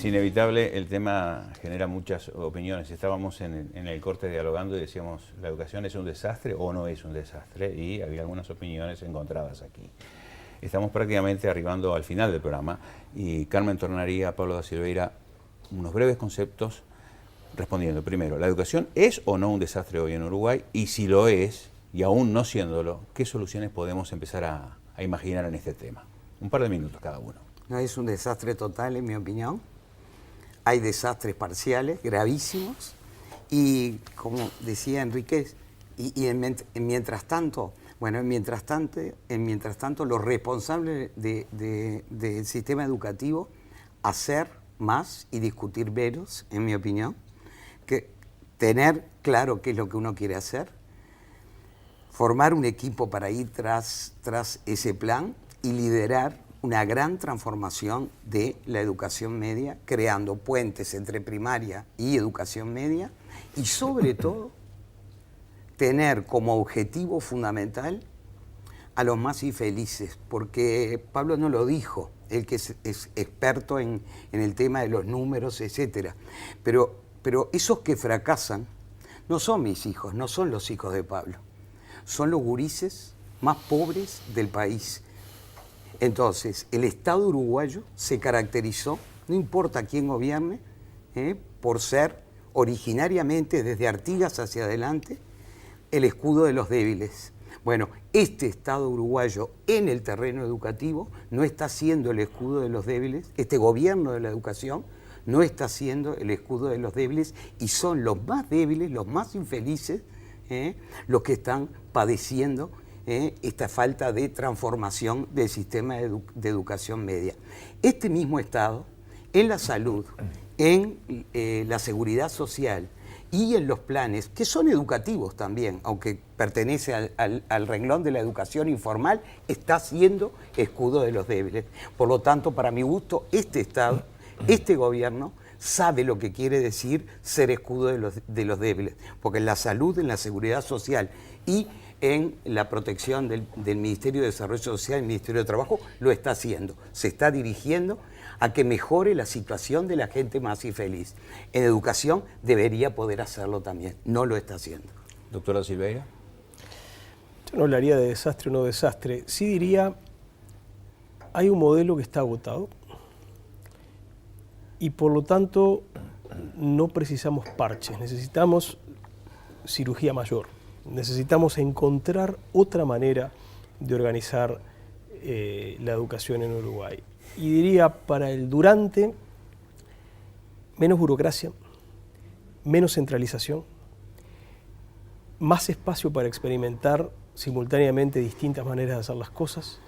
inevitable, el tema genera muchas opiniones. Estábamos en el corte dialogando y decíamos, ¿la educación es un desastre o no es un desastre? Y había algunas opiniones encontradas aquí. Estamos prácticamente arribando al final del programa y Carmen tornaría a Pablo da Silveira unos breves conceptos respondiendo. Primero, ¿la educación es o no un desastre hoy en Uruguay? Y si lo es, y aún no siéndolo, ¿qué soluciones podemos empezar a imaginar en este tema? Un par de minutos cada uno. No es un desastre total, en mi opinión. Hay desastres parciales, gravísimos. Y como decía Enríquez, mientras tanto, los responsables del sistema educativo hacer más y discutir menos, en mi opinión, que tener claro qué es lo que uno quiere hacer, formar un equipo para ir tras ese plan y liderar una gran transformación de la educación media, creando puentes entre primaria y educación media y sobre todo tener como objetivo fundamental a los más infelices, porque Pablo no lo dijo, él que es experto en el tema de los números, etcétera, pero esos que fracasan no son mis hijos, no son los hijos de Pablo, son los gurises más pobres del país. Entonces, el Estado uruguayo se caracterizó, no importa quién gobierne, por ser originariamente, desde Artigas hacia adelante, el escudo de los débiles. Bueno, este Estado uruguayo en el terreno educativo no está siendo el escudo de los débiles, este gobierno de la educación no está siendo el escudo de los débiles y son los más débiles, los más infelices, los que están padeciendo esta falta de transformación del sistema de educación media. Este mismo Estado, en la salud, en la seguridad social y en los planes, que son educativos también, aunque pertenece al renglón de la educación informal, está siendo escudo de los débiles. Por lo tanto, para mi gusto, este Estado, este gobierno, sabe lo que quiere decir ser escudo de los débiles, porque en la salud, en la seguridad social y en la protección del Ministerio de Desarrollo Social, el Ministerio de Trabajo, lo está haciendo. Se está dirigiendo a que mejore la situación de la gente más infeliz. En educación debería poder hacerlo también, no lo está haciendo. Doctora Silveira. Yo no hablaría de desastre o no desastre, sí diría, hay un modelo que está agotado y por lo tanto no precisamos parches, necesitamos cirugía mayor. Necesitamos encontrar otra manera de organizar la educación en Uruguay. Y diría, para el durante, menos burocracia, menos centralización, más espacio para experimentar simultáneamente distintas maneras de hacer las cosas,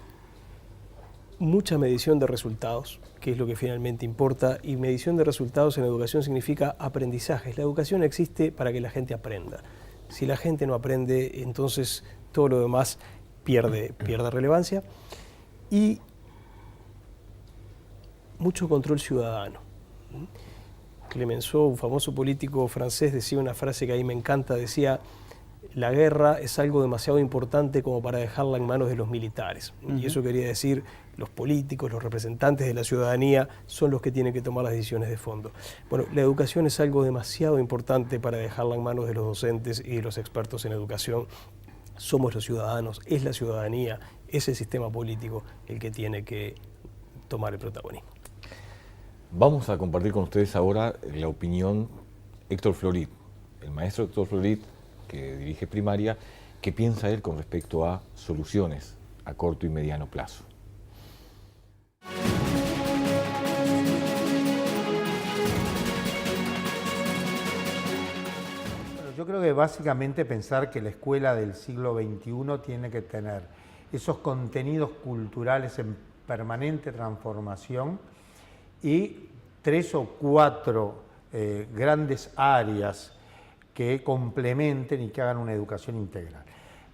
mucha medición de resultados, que es lo que finalmente importa, y medición de resultados en educación significa aprendizajes. La educación existe para que la gente aprenda. Si la gente no aprende, entonces todo lo demás pierde relevancia. Y mucho control ciudadano. Clemenceau, un famoso político francés, decía una frase que a mí me encanta, decía: la guerra es algo demasiado importante como para dejarla en manos de los militares. Y eso quería decir, los políticos, los representantes de la ciudadanía son los que tienen que tomar las decisiones de fondo. Bueno, la educación es algo demasiado importante para dejarla en manos de los docentes y de los expertos en educación. Somos los ciudadanos, es la ciudadanía, es el sistema político el que tiene que tomar el protagonismo. Vamos a compartir con ustedes ahora la opinión de Héctor Florit, el maestro Héctor Florit, que dirige primaria, qué piensa él con respecto a soluciones a corto y mediano plazo. Bueno, yo creo que básicamente pensar que la escuela del siglo XXI tiene que tener esos contenidos culturales en permanente transformación y 3 o 4 grandes áreas que complementen y que hagan una educación integral.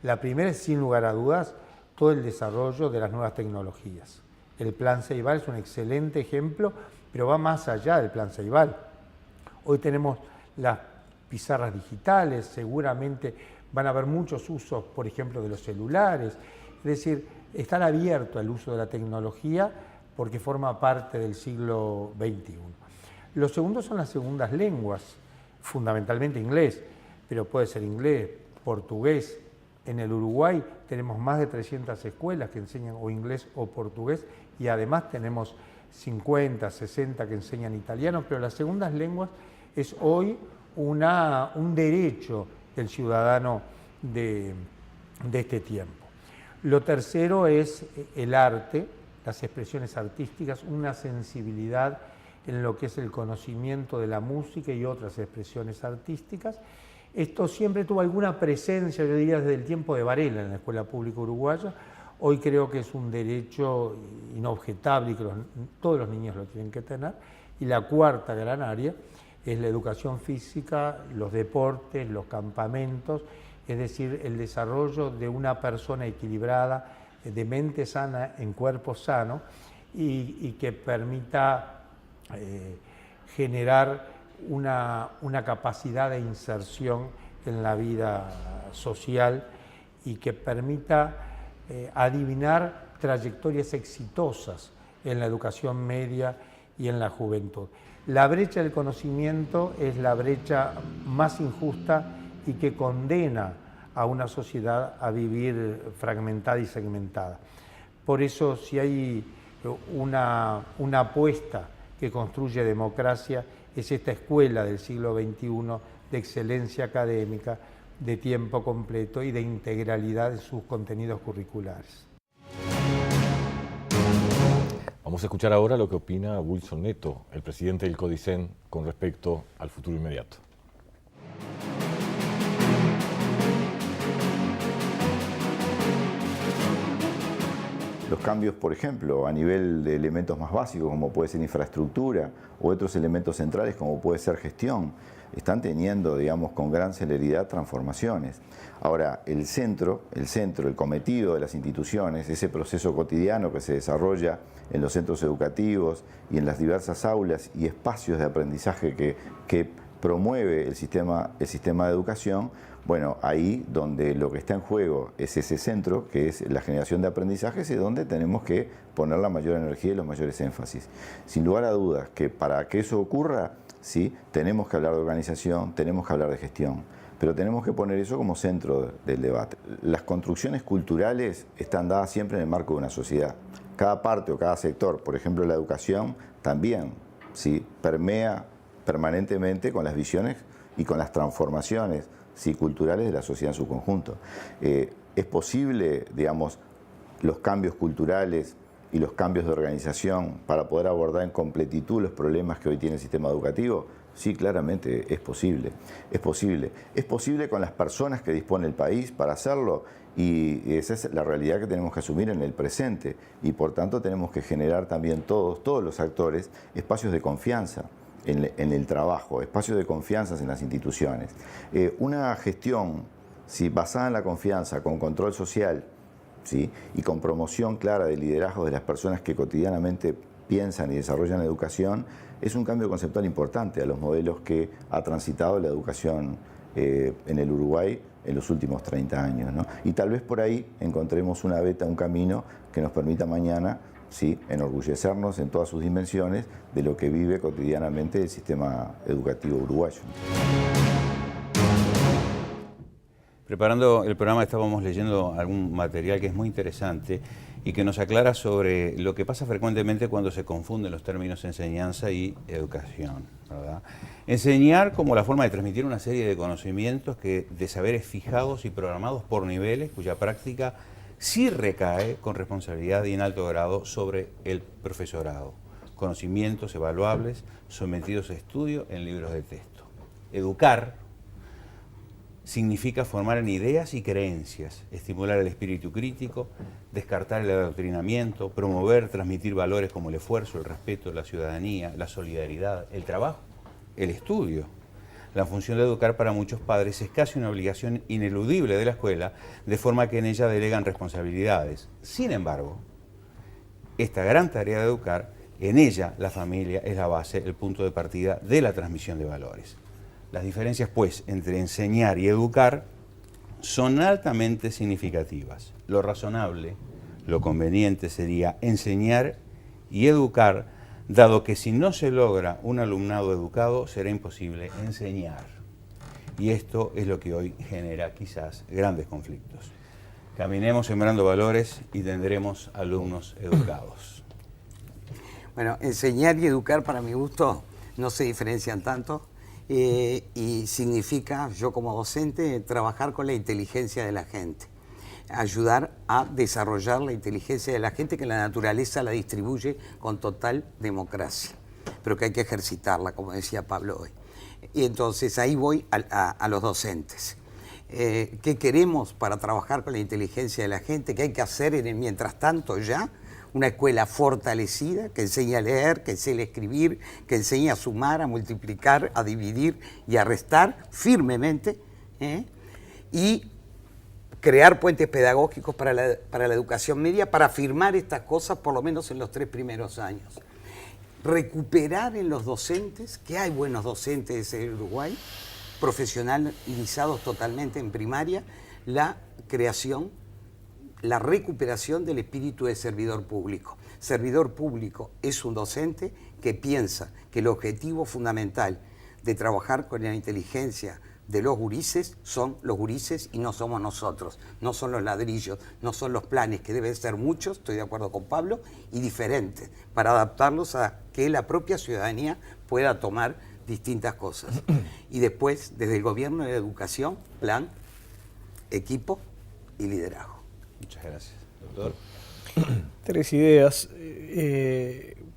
La primera es, sin lugar a dudas, todo el desarrollo de las nuevas tecnologías. El Plan Ceibal es un excelente ejemplo, pero va más allá del Plan Ceibal. Hoy tenemos las pizarras digitales, seguramente van a haber muchos usos, por ejemplo, de los celulares. Es decir, estar abierto al uso de la tecnología porque forma parte del siglo XXI. Lo segundo son las segundas lenguas, fundamentalmente inglés, pero puede ser inglés, portugués. En el Uruguay tenemos más de 300 escuelas que enseñan o inglés o portugués y además tenemos 50, 60 que enseñan italiano, pero las segundas lenguas es hoy un derecho del ciudadano de este tiempo. Lo tercero es el arte, las expresiones artísticas, una sensibilidad en lo que es el conocimiento de la música y otras expresiones artísticas. Esto siempre tuvo alguna presencia, yo diría, desde el tiempo de Varela en la escuela pública uruguaya. Hoy creo que es un derecho inobjetable y que todos los niños lo tienen que tener. Y la cuarta gran área es la educación física, los deportes, los campamentos, es decir, el desarrollo de una persona equilibrada, de mente sana en cuerpo sano y que permita generar una capacidad de inserción en la vida social y que permita adivinar trayectorias exitosas en la educación media y en la juventud. La brecha del conocimiento es la brecha más injusta y que condena a una sociedad a vivir fragmentada y segmentada. Por eso, si hay una apuesta que construye democracia, es esta escuela del siglo XXI de excelencia académica, de tiempo completo y de integralidad de sus contenidos curriculares. Vamos a escuchar ahora lo que opina Wilson Neto, el presidente del CODICEN, con respecto al futuro inmediato. Los cambios, por ejemplo, a nivel de elementos más básicos, como puede ser infraestructura, o otros elementos centrales, como puede ser gestión, están teniendo, digamos, con gran celeridad transformaciones. Ahora, el centro, el cometido de las instituciones, ese proceso cotidiano que se desarrolla en los centros educativos y en las diversas aulas y espacios de aprendizaje que promueve el sistema de educación, bueno, ahí donde lo que está en juego es ese centro, que es la generación de aprendizajes, es donde tenemos que poner la mayor energía y los mayores énfasis. Sin lugar a dudas que para que eso ocurra, sí, tenemos que hablar de organización, tenemos que hablar de gestión, pero tenemos que poner eso como centro del debate. Las construcciones culturales están dadas siempre en el marco de una sociedad. Cada parte o cada sector, por ejemplo la educación, también sí, permea permanentemente con las visiones y con las transformaciones culturales de la sociedad en su conjunto. Es posible, digamos, los cambios culturales y los cambios de organización para poder abordar en completitud los problemas que hoy tiene el sistema educativo. Sí, claramente es posible. Es posible. Es posible con las personas que dispone el país para hacerlo y esa es la realidad que tenemos que asumir en el presente y por tanto tenemos que generar también todos los actores espacios de confianza en el trabajo, espacios de confianza en las instituciones. Una gestión basada en la confianza, con control social, ¿sí? Y con promoción clara del liderazgo de las personas que cotidianamente piensan y desarrollan la educación, es un cambio conceptual importante a los modelos que ha transitado la educación en el Uruguay en los últimos 30 años, ¿no? Y tal vez por ahí encontremos una veta, un camino que nos permita mañana ¿sí? enorgullecernos en todas sus dimensiones de lo que vive cotidianamente el sistema educativo uruguayo. Preparando el programa estábamos leyendo algún material que es muy interesante y que nos aclara sobre lo que pasa frecuentemente cuando se confunden los términos enseñanza y educación, ¿verdad? Enseñar como la forma de transmitir una serie de conocimientos, de saberes fijados y programados por niveles cuya práctica sí recae con responsabilidad y en alto grado sobre el profesorado. Conocimientos evaluables sometidos a estudio en libros de texto. Educar significa formar en ideas y creencias, estimular el espíritu crítico, descartar el adoctrinamiento, promover, transmitir valores como el esfuerzo, el respeto, la ciudadanía, la solidaridad, el trabajo, el estudio. La función de educar para muchos padres es casi una obligación ineludible de la escuela, de forma que en ella delegan responsabilidades. Sin embargo, esta gran tarea de educar, en ella la familia es la base, el punto de partida de la transmisión de valores. Las diferencias, pues, entre enseñar y educar son altamente significativas. Lo razonable, lo conveniente sería enseñar y educar dado que si no se logra un alumnado educado, será imposible enseñar. Y esto es lo que hoy genera quizás grandes conflictos. Caminemos sembrando valores y tendremos alumnos educados. Bueno, enseñar y educar para mi gusto no se diferencian tanto y significa, yo como docente, trabajar con la inteligencia de la gente, ayudar a desarrollar la inteligencia de la gente que la naturaleza la distribuye con total democracia, pero que hay que ejercitarla, como decía Pablo hoy. Y entonces ahí voy a los docentes. ¿Qué queremos para trabajar con la inteligencia de la gente? ¿Qué hay que hacer en el mientras tanto ya? Una escuela fortalecida que enseñe a leer, que enseñe a escribir, que enseñe a sumar, a multiplicar, a dividir y a restar firmemente, y crear puentes pedagógicos para la educación media para afirmar estas cosas por lo menos en los 3 primeros años. Recuperar en los docentes, que hay buenos docentes en Uruguay, profesionalizados totalmente en primaria, la creación, la recuperación del espíritu de servidor público. Servidor público es un docente que piensa que el objetivo fundamental de trabajar con la inteligencia de los gurises son los gurises y no somos nosotros, no son los ladrillos, no son los planes, que deben ser muchos, estoy de acuerdo con Pablo, y diferentes, para adaptarlos a que la propia ciudadanía pueda tomar distintas cosas. Y después, desde el gobierno de la educación, plan, equipo y liderazgo. Muchas gracias, doctor. 3 ideas.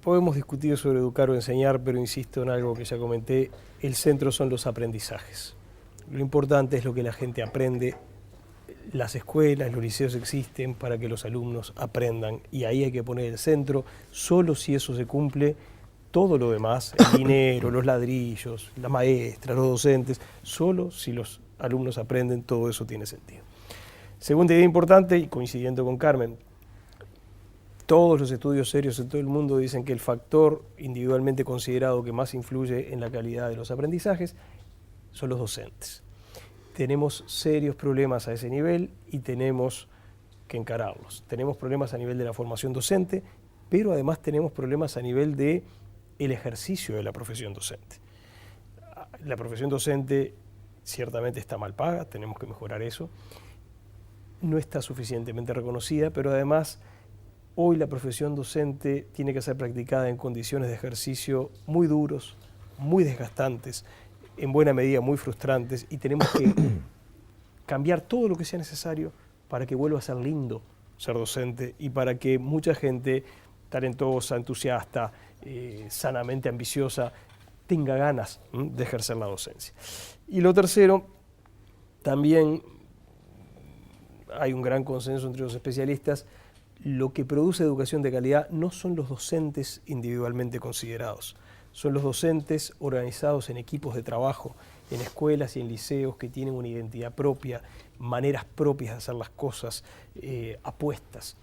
Podemos discutir sobre educar o enseñar, pero insisto en algo que ya comenté, el centro son los aprendizajes. Lo importante es lo que la gente aprende. Las escuelas, los liceos existen para que los alumnos aprendan y ahí hay que poner el centro. Solo si eso se cumple, todo lo demás, el dinero, los ladrillos, las maestras, los docentes, solo si los alumnos aprenden, todo eso tiene sentido. Segunda idea importante, y coincidiendo con Carmen, todos los estudios serios en todo el mundo dicen que el factor individualmente considerado que más influye en la calidad de los aprendizajes son los docentes. Tenemos serios problemas a ese nivel y tenemos que encararlos. Tenemos problemas a nivel de la formación docente, pero además tenemos problemas a nivel de el ejercicio de la profesión docente. La profesión docente ciertamente está mal paga, tenemos que mejorar eso. No está suficientemente reconocida, pero además hoy la profesión docente tiene que ser practicada en condiciones de ejercicio muy duros, muy desgastantes, en buena medida muy frustrantes, y tenemos que cambiar todo lo que sea necesario para que vuelva a ser lindo ser docente y para que mucha gente talentosa, entusiasta, sanamente ambiciosa, tenga ganas de ejercer la docencia. Y lo tercero, también hay un gran consenso entre los especialistas, lo que produce educación de calidad no son los docentes individualmente considerados, son los docentes organizados en equipos de trabajo, en escuelas y en liceos que tienen una identidad propia, maneras propias de hacer las cosas, apuestas,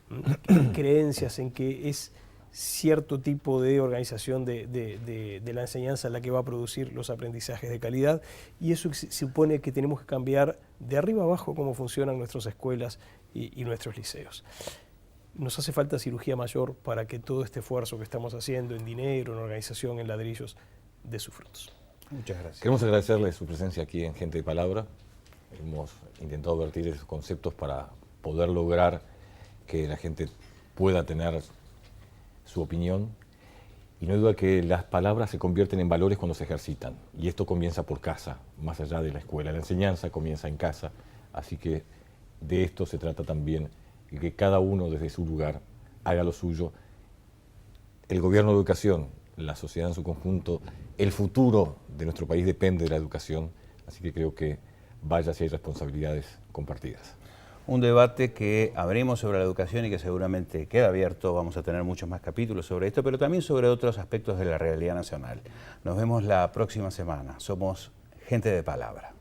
creencias en que es cierto tipo de organización de la enseñanza la que va a producir los aprendizajes de calidad, y eso supone que tenemos que cambiar de arriba abajo cómo funcionan nuestras escuelas y nuestros liceos. Nos hace falta cirugía mayor para que todo este esfuerzo que estamos haciendo en dinero, en organización, en ladrillos, dé sus frutos. Muchas gracias. Queremos agradecerle su presencia aquí en Gente de Palabra. Hemos intentado vertir esos conceptos para poder lograr que la gente pueda tener su opinión. Y no hay duda que las palabras se convierten en valores cuando se ejercitan. Y esto comienza por casa, más allá de la escuela. La enseñanza comienza en casa. Así que de esto se trata también, y que cada uno desde su lugar haga lo suyo. El gobierno de educación, la sociedad en su conjunto, el futuro de nuestro país depende de la educación, así que creo que vaya si hay responsabilidades compartidas. Un debate que abrimos sobre la educación y que seguramente queda abierto, vamos a tener muchos más capítulos sobre esto, pero también sobre otros aspectos de la realidad nacional. Nos vemos la próxima semana, somos Gente de Palabra.